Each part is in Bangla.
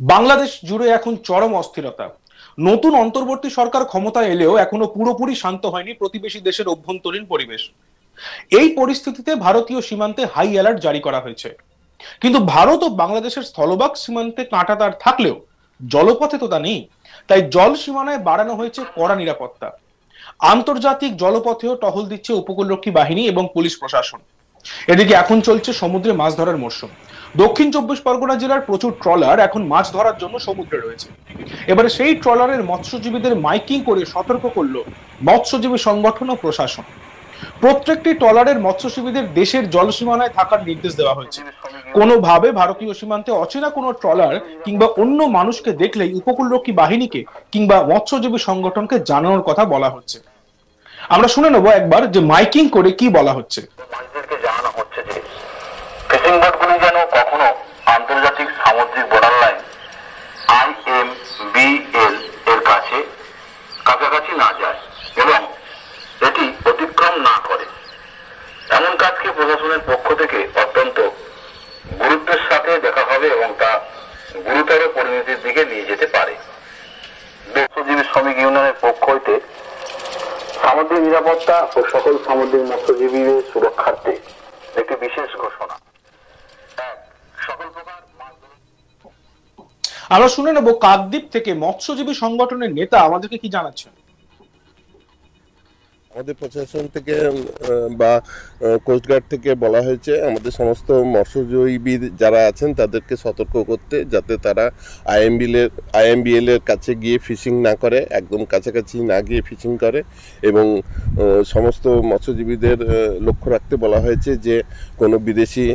বাংলাদেশ জুড়ে এখন চরম অস্থিরতা। নতুন অন্তর্বর্তী সরকার ক্ষমতায় এলেও এখনো পুরোপুরি শান্ত হয়নি প্রতিবেশী দেশের অভ্যন্তরীণ পরিবেশ। এই পরিস্থিতিতে ভারতীয় সীমান্তে হাই অ্যালার্ট জারি করা হয়েছে। কিন্তু ভারত ও বাংলাদেশের স্থলভাগ সীমান্তে কাঁটাতার থাকলেও জলপথে তো তা নেই। তাই জল সীমানায় বাড়ানো হয়েছে কড়া নিরাপত্তা। আন্তর্জাতিক জলপথেও টহল দিচ্ছে উপকূলরক্ষী বাহিনী এবং পুলিশ প্রশাসন। এদিকে এখন চলছে সমুদ্রে মাছ ধরার মরশুম। দক্ষিণ চব্বিশ পরগনা জেলার প্রচুর ট্রলার এখন মাছ ধরার জন্য সমুদ্রে রয়েছে। এবারে সেই ট্রলারের মৎস্যজীবীদের মাইকিং করে সতর্ক করলো মৎস্যজীবী সংগঠন ও প্রশাসন। প্রত্যেকটি ট্রলারের মৎস্যজীবীদের দেশের জলসীমানায় থাকার নির্দেশ দেওয়া হয়েছে। কোনোভাবে ভারতীয় সীমান্তে অচেনা কোনো ট্রলার কিংবা অন্য মানুষকে দেখলেই উপকূলরক্ষী বাহিনীকে কিংবা মৎস্যজীবী সংগঠনকে জানানোর কথা বলা হচ্ছে। আমরা শুনে নেবো একবার যে মাইকিং করে কি বলা হচ্ছে। জানানো হচ্ছে যে ফিশিং বোটগুলি যেন কখনো আন্তর্জাতিক সামুদ্রিক বর্ডার লাইন IMBL এর কাছাকাছি না যায় এবং এটি অতিক্রম না করে। এমন কাজকে প্রশাসনের পক্ষ থেকে অত্যন্ত গুরুত্বের সাথে দেখা হবে এবং তা গুরুতর পরিণতির দিকে নিয়ে যেতে পারে। মৎস্যজীবী শ্রমিক ইউনিয়নের পক্ষ হইতে সামুদ্রিক নিরাপত্তা ও সকল সামুদ্রিক মৎস্যজীবীদের সুরক্ষার্থে একটি বিশেষ ঘোষণা। সকল প্রকার আমরা শুনে নেব কাকদ্বীপ থেকে মৎস্যজীবী সংগঠনের নেতা আমাদেরকে কি জানাচ্ছেন। আমাদের প্রশাসন থেকে বা কোস্টগার্ড থেকে বলা হয়েছে আমাদের সমস্ত মৎস্যজীবী যারা আছেন তাদেরকে সতর্ক করতে, যাতে তারা IMBL এর কাছে গিয়ে ফিশিং না করে, একদম কাছাকাছি না গিয়ে ফিশিং করে। এবং সমস্ত মৎস্যজীবীদের লক্ষ্য রাখতে বলা হয়েছে যে কোনো বিদেশি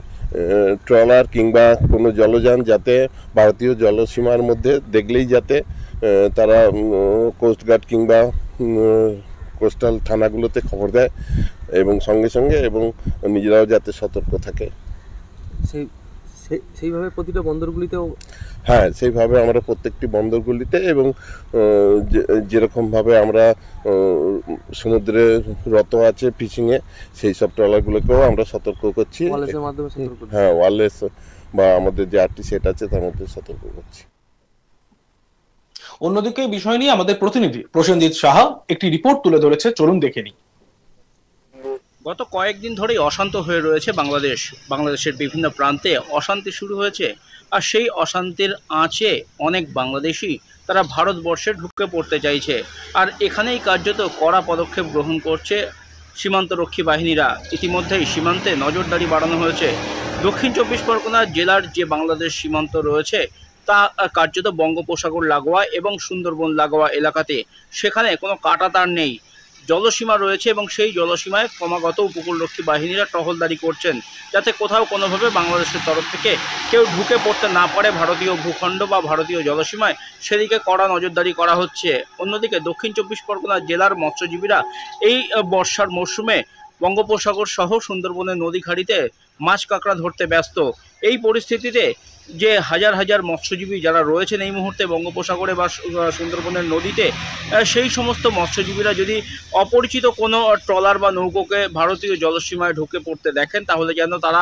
ট্রলার কিংবা কোনো জলযান যাতে ভারতীয় জলসীমার মধ্যে দেখলেই যাতে তারা কোস্টগার্ড কিংবা কোস্টাল থানাগুলোতে খবর দেয় এবং সঙ্গে সঙ্গে এবং নিজেরাও যাতে সতর্ক থাকে। সেইভাবে প্রতিটা বন্দরগুলিতেও, হ্যাঁ, সেইভাবে আমরা প্রত্যেকটি বন্দরগুলিতে এবং যেরকমভাবে আমরা সমুদ্রে রত আছে ফিশিংয়ে, সেই সব ট্রলারগুলোকেও আমরা সতর্ক করছি। হ্যাঁ, ওয়ারলেস বা আমাদের যে আরটি সেট আছে তার মধ্যে সতর্ক করছি। অন্যদিকে এই বিষয় নিয়ে আমাদের প্রতিনিধি প্রসেনজিৎ সাহা একটি রিপোর্ট তুলে ধরেছে, চলুন দেখে নিই। গত কয়েকদিন ধরেই অশান্ত হয়ে রয়েছে বাংলাদেশের বিভিন্ন প্রান্তে অশান্তি শুরু হয়েছে। আর সেই অশান্তির আঁচে অনেক বাংলাদেশি তারা ভারতবর্ষে ঢুকে পড়তে চাইছে। আর এখানেই কার্যত কড়া পদক্ষেপ গ্রহণ করছে সীমান্তরক্ষী বাহিনীরা। ইতিমধ্যেই সীমান্তে নজরদারি বাড়ানো হয়েছে। দক্ষিণ চব্বিশ পরগনা জেলার যে বাংলাদেশ সীমান্ত রয়েছে তা কার্যত বঙ্গোপসাগর লাগোয়া এবং সুন্দরবন লাগোয়া এলাকাতে, সেখানে কোনো কাঁটাতার নেই, জলসীমা রয়েছে এবং সেই জলসীমায় ক্রমাগত উপকূলরক্ষী বাহিনীরা টহলদারি করছেন, যাতে কোথাও কোনোভাবে বাংলাদেশের তরফ থেকে কেউ ঢুকে পড়তে না পারে ভারতীয় ভূখণ্ড বা ভারতীয় জলসীমায়, সেদিকে কড়া নজরদারি করা হচ্ছে। অন্যদিকে দক্ষিণ চব্বিশ পরগনা জেলার মৎস্যজীবীরা এই বর্ষার মরশুমে বঙ্গোপসাগর সহ সুন্দরবনের নদী খাড়িতে মাছ কাঁকড়া ধরতে ব্যস্ত। এই পরিস্থিতিতে যে হাজার হাজার মৎস্যজীবী যারা রয়েছেন এই মুহূর্তে বঙ্গোপসাগরে বা সুন্দরবনের নদীতে, সেই সমস্ত মৎস্যজীবীরা যদি অপরিচিত কোনো ট্রলার বা নৌকোকে ভারতীয় জলসীমায় ঢুকে পড়তে দেখেন, তাহলে যেন তারা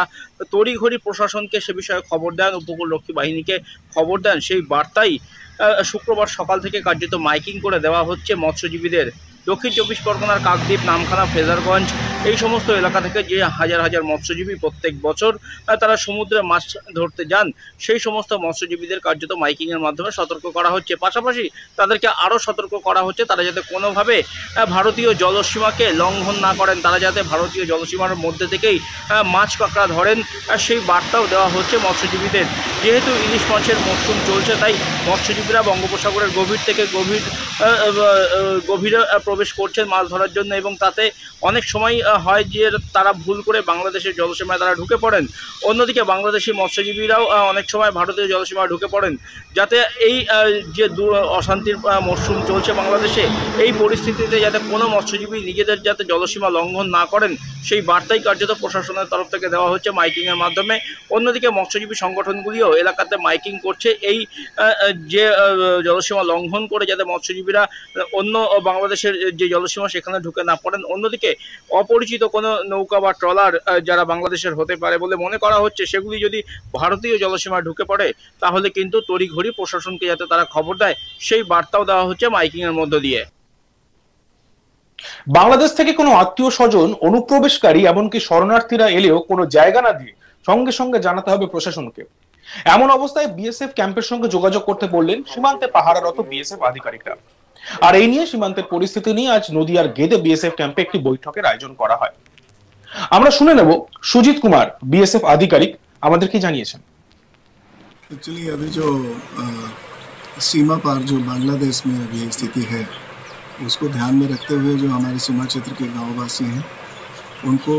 তড়িঘড়ি প্রশাসনকে সে বিষয়ে খবর দেন, উপকূলরক্ষী বাহিনীকে খবর দেন। সেই বার্তাই শুক্রবার সকাল থেকে কার্যত মাইকিং করে দেওয়া হচ্ছে মৎস্যজীবীদের। দক্ষিণ চব্বিশ পরগনার কাকদ্বীপ, নামখানা, ফ্রেজারগঞ্জ এই সমস্ত এলাকা থেকে যে হাজার হাজার মৎস্যজীবী প্রত্যেক বছর তারা সমুদ্রে মাছ ধরতে যান, সেই সমস্ত মৎস্যজীবীদের কার্যত মাইকিংয়ের মাধ্যমে সতর্ক করা হচ্ছে। পাশাপাশি তাদেরকে আরও সতর্ক করা হচ্ছে তারা যাতে কোনোভাবে ভারতীয় জলসীমাকে লঙ্ঘন না করেন, তারা যাতে ভারতীয় জলসীমার মধ্যে থেকেই মাছ কাঁকড়া ধরেন, সেই বার্তাও দেওয়া হচ্ছে মৎস্যজীবীদের। যেহেতু ইলিশ মাছের মরশুম চলছে, তাই মৎস্যজীবীরা বঙ্গোপসাগরের গভীর থেকে গভীরে প্রবেশ করছেন মাছ ধরার জন্য, এবং তাতে অনেক সময় হয় যে তারা ভুল করে বাংলাদেশের জলসীমায় তারা ঢুকে পড়েন। অন্যদিকে বাংলাদেশি মৎস্যজীবীরাও অনেক সময় ভারতীয় জলসীমায় ঢুকে পড়েন, যাতে এই যে অশান্তির মরশুম চলছে বাংলাদেশে, এই পরিস্থিতিতে যাতে কোনো মৎস্যজীবী নিজেদের যাতে জলসীমা লঙ্ঘন না করেন, সেই বার্তাই কার্যত প্রশাসনের তরফ থেকে দেওয়া হচ্ছে মাইকিংয়ের মাধ্যমে। অন্যদিকে মৎস্যজীবী সংগঠনগুলিও এলাকাতে মাইকিং করছে এই যে জলসীমা লঙ্ঘন করে যাতে মৎস্যজীবীরা অন্য বাংলাদেশের যে জলসীমা সেখানে ঢুকে না পড়েন। অন্যদিকে অপরিচিত কোনো নৌকা বা ট্রলার যারা বাংলাদেশের হতে পারে বলে মনে করা হচ্ছে, সেগুলি যদি ভারতীয় জলসীমায় ঢুকে পড়ে তাহলে কিন্তু তড়িঘড়ি প্রশাসনকে যাতে তারা খবর দেয় সেই বার্তাও দেওয়া হচ্ছে মাইকিং এর মধ্য দিয়ে। বাংলাদেশ থেকে কোনো আত্মীয় স্বজন, অনুপ্রবেশকারী এমনকি শরণার্থীরা এলেও কোনো জায়গা না দিয়ে সঙ্গে সঙ্গে জানাতে হবে প্রশাসনকে। এমন অবস্থায় বিএসএফ ক্যাম্পের সঙ্গে যোগাযোগ করতে বললেন সীমান্তে পাহারারত বিএসএফ আধিকারিকরা। আর এই নিয়ে সীমান্তের পরিস্থিতি নিয়ে আজ নদিয়ার গেদে বিএসএফ ক্যাম্পে একটি বৈঠকের আয়োজন করা হয়। আমরা শুনে নেব সুজিত কুমার বিএসএফ আধিকারিক আমাদের কি জানিয়েছেন। एक्चुअली अभी जो सीमा पार जो बांग्लादेश में अभी स्थिति है उसको ध्यान में रखते हुए जो हमारे सीमा क्षेत्र के गांववासी हैं उनको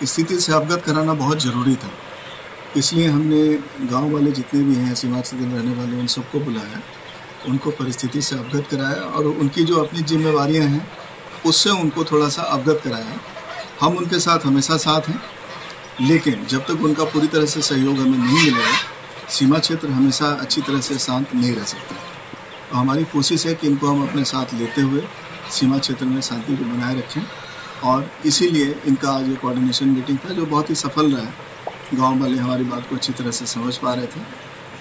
स्थिति से अवगत कराना बहुत ज़रूरी था। इसलिए हमने गांव वाले जितने भी हैं सीमा क्षेत्र में रहने वाले उन सबको बुलाया, उनको परिस्थिति से अवगत कराया और उनकी जो अपनी जिम्मेवारियां हैं उससे उनको थोड़ा सा अवगत कराया। हम उनके साथ हमेशा साथ हैं, लेकिन जब तक उनका पूरी तरह से सहयोग हमें नहीं मिलेगा सीमा क्षेत्र हमेशा अच्छी तरह से शांत नहीं रह सकता। तो हमारी कोशिश है कि इनको हम अपने साथ लेते हुए सीमा क्षेत्र में शांति को बनाए रखें और इसीलिए इनका आज ये कोऑर्डिनेशन मीटिंग था जो बहुत ही सफल रहा। गांव वाले हमारी बात को अच्छी तरह से समझ पा रहे थे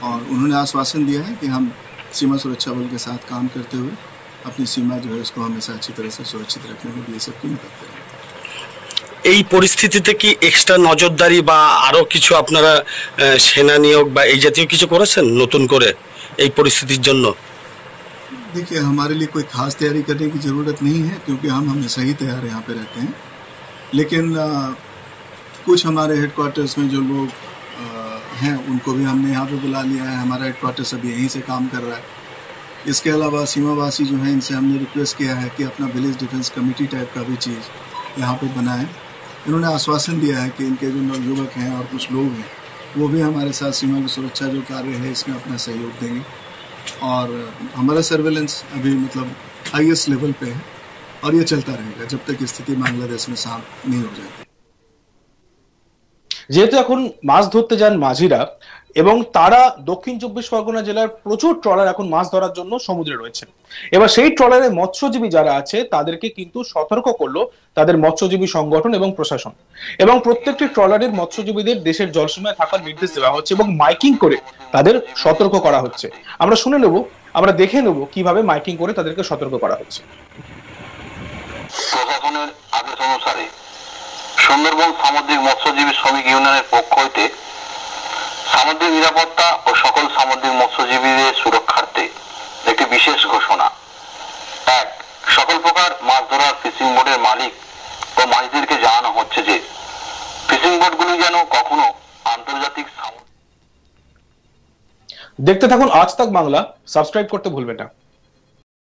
और उन्होंने आश्वासन दिया है कि हम सीमा सुरक्षा बल के साथ काम करते हुए अपनी सीमा जो है उसको हमेशा अच्छी तरह से सुरक्षित रखने में बीएसएफ की मदद करेंगे। এই পরিস্থিতিতে কি এক্সট্রা নজরদারি বা আরো কিছু আপনারা সেনা নিয়োগ বা এই জাতীয় কিছু করেছেন নতুন করে এই পরিস্থিতির জন্য? देखिए, हमारे लिए कोई खास तैयारी करने की ज़रूरत नहीं है क्योंकि हम हमेशा ही तैयार यहाँ पे रहते हैं। लेकिन कुछ हमारे हेडक्वार्टर्स में जो लोग हैं उनको भी हमने यहाँ पे बुला लिया है। हमारा हेडक्वार्टर्स अभी यहीं से काम कर रहा है। इसके अलावा सीमावासी जो हैं इनसे हमने रिक्वेस्ट किया है कि अपना विलेज डिफेंस कमेटी टाइप का भी चीज़ यहाँ पे बनाएं। इन्होंने आश्वासन दिया है कि इनके जो नवयुवक हैं और कुछ लोग हैं वो भी हमारे साथ सीमा की सुरक्षा जो कार्य है इसमें अपना सहयोग देंगे और हमारा सर्वेलेंस अभी मतलब हाईएस्ट लेवल पे है और ये चलता रहेगा जब तक स्थिति बांग्लादेश में शांत नहीं हो जाती। যেহেতু এখন মাছ ধরতে যান মাঝিরা এবং তারা দক্ষিণ চব্বিশ পরগনা জেলার প্রচুর ট্রলার এখন মাছ ধরার জন্য সমুদ্রে রয়েছে। এবার সেই ট্রলারে মৎস্যজীবী যারা আছে তাদেরকে কিন্তু সতর্ক করলো তাদের মৎস্যজীবী সংগঠন এবং প্রশাসন, এবং প্রত্যেকটি ট্রলারের মৎস্যজীবীদের দেশের জলসীমায় থাকার নির্দেশ দেওয়া হচ্ছে এবং মাইকিং করে তাদের সতর্ক করা হচ্ছে। আমরা শুনে নেব, আমরা দেখে নেব কিভাবে মাইকিং করে তাদেরকে সতর্ক করা হচ্ছে। প্রশাসনের আদেশ অনুসারে সুন্দরবন সামুদ্রিক মৎস্যজীবী শ্রমিক ইউনিয়নের পক্ষ হইতে সামুদ্রিক নিরাপত্তা ও সকল সামুদ্রিক মৎস্যজীবীদের সুরক্ষার্থে একটি বিশেষ ঘোষণা। 1. সকল প্রকার মাছ ধরার ফিশিং বোটের মালিক ও মাঝিদেরকে জানানো হচ্ছে যে ফিশিং বোটগুলি যেন কখনো আন্তর্জাতিক দেখতে থাকুন আজ তাক বাংলা, সাবস্ক্রাইব করতে ভুলবেন না।